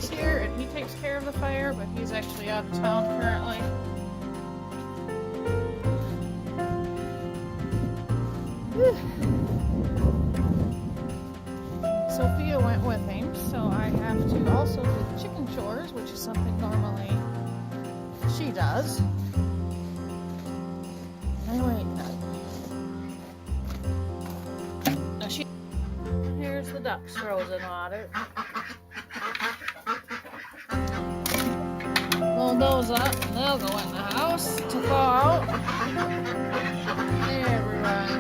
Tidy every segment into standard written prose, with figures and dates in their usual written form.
Craig's here and he takes care of the fire, but he's actually out of town currently. Sophia went with him, so I have to also do the chicken chores, which is something normally she does. Anyway, now here's the ducks frozen water. Load those up and they'll go in the house to thaw out. Everyone.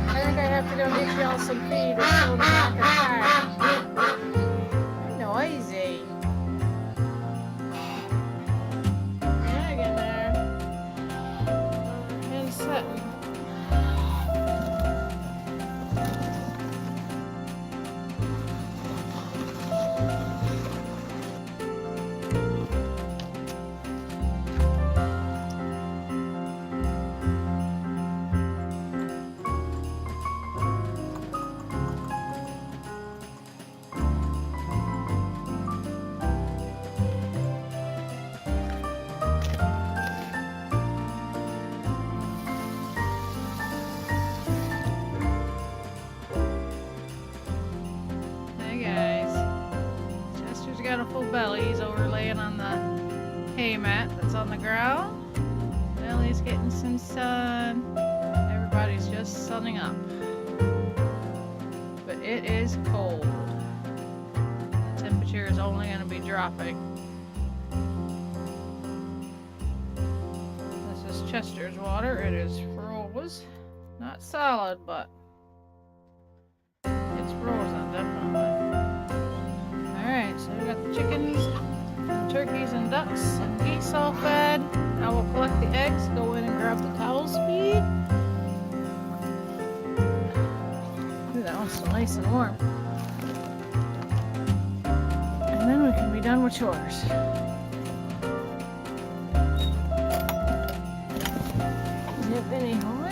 I think I have to go get y'all some feed or so they're not gonna die. Noisy. Egg in there. And setting. Got a full belly. He's over laying on the hay mat that's on the ground. Ellie's getting some sun. Everybody's just sunning up. But it is cold. The temperature is only going to be dropping. This is Chester's water. It is froze. Not solid, but it's frozen, definitely. Alright, so we got the chickens, turkeys, and ducks, and geese all fed. I will collect the eggs, go in and grab the cow's feed. Ooh, that one's still nice and warm. And then we can be done with chores. Nip any horn.